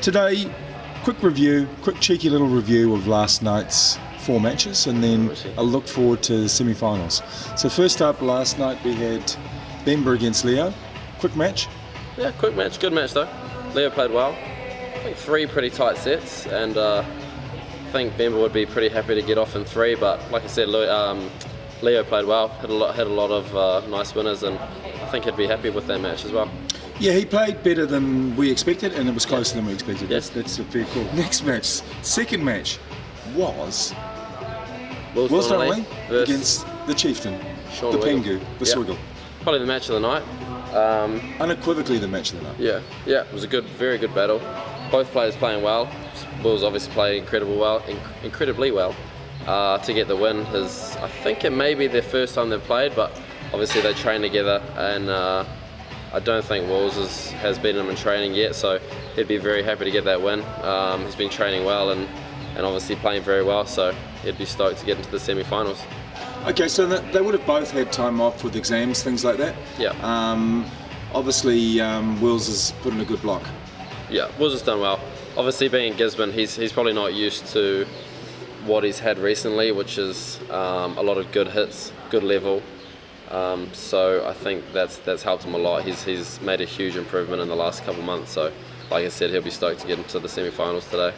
Today, quick cheeky little review of last night's 4 matches, and then a look forward to the semi-finals. So first up, last night we had Bemba against Leo. Quick match. Yeah, quick match, good match though. Leo played well. I think 3 pretty tight sets, and I think Bemba would be pretty happy to get off in 3. But like I said, Leo played well, had a lot of nice winners, and I think he'd be happy with that match as well. Yeah, he played better than we expected, and it was closer than we expected. Yes. That's a fair call. Next match, second match, was Wills Donnelly against the Chieftain, the Pengu, the Swiggle. Probably the match of the night. Unequivocally the match of the night. Yeah, it was a very good battle. Both players playing well. Wills obviously played incredibly well. To get the win, I think it may be their first time they've played, but obviously they train together, and I don't think Wills has beaten him in training yet, so he'd be very happy to get that win. He's been training well and obviously playing very well, so he'd be stoked to get into the semi-finals. Okay, so they would have both had time off with exams, things like that? Yeah. Obviously, Wills has put in a good block. Yeah, Wills has done well. Obviously, being in Gisborne, he's probably not used to what he's had recently, which is a lot of good hits, good level. So I think that's helped him a lot. He's made a huge improvement in the last couple of months. So, like I said, he'll be stoked to get into the semi-finals today.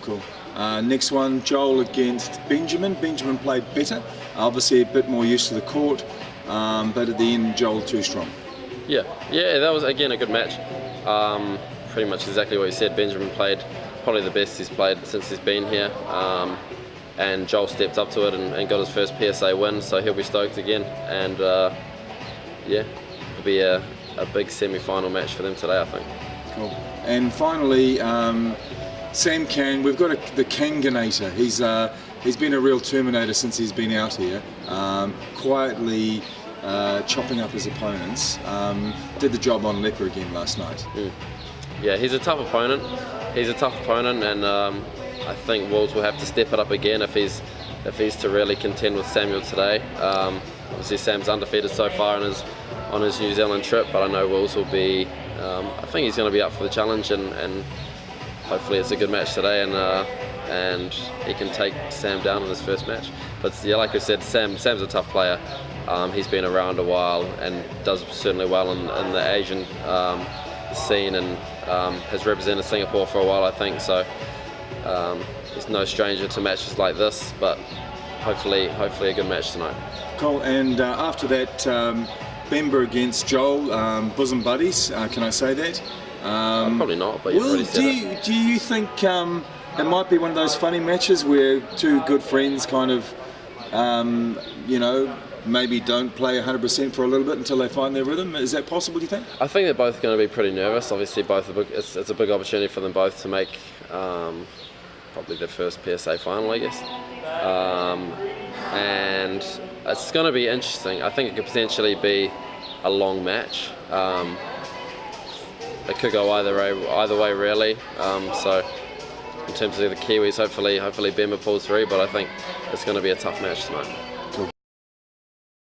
Cool. Next one, Joel against Benjamin. Benjamin played better, obviously a bit more used to the court, but at the end, Joel too strong. Yeah, that was again a good match. Pretty much exactly what you said. Benjamin played probably the best he's played since he's been here. And Joel stepped up to it and got his first PSA win, so he'll be stoked again. And it'll be a big semi-final match for them today, I think. Cool. And finally, Sam Kang. We've got the Kanganator. He's been a real Terminator since he's been out here, quietly chopping up his opponents. Did the job on Leper again last night. Yeah, he's a tough opponent. And I think Wills will have to step it up again if he's to really contend with Samuel today. Obviously Sam's undefeated so far on his New Zealand trip, but I know Wills will be. I think he's going to be up for the challenge, and hopefully it's a good match today, and he can take Sam down in his first match. But yeah, like I said, Sam's a tough player. He's been around a while and does certainly well in the Asian scene, and has represented Singapore for a while, I think. So. He's no stranger to matches like this, but hopefully a good match tonight. Cool. And after that, Bemba against Joel, bosom buddies. Can I say that? Probably not, but you've already said it. Do you think it might be one of those funny matches where two good friends kind of, maybe don't play 100% for a little bit until they find their rhythm? Is that possible, do you think? I think they're both going to be pretty nervous. Obviously, it's a big opportunity for them both to make probably their first PSA final, I guess. And it's going to be interesting. I think it could potentially be a long match. It could go either way, really. So in terms of the Kiwis, hopefully Bemba pulls through, but I think it's going to be a tough match tonight.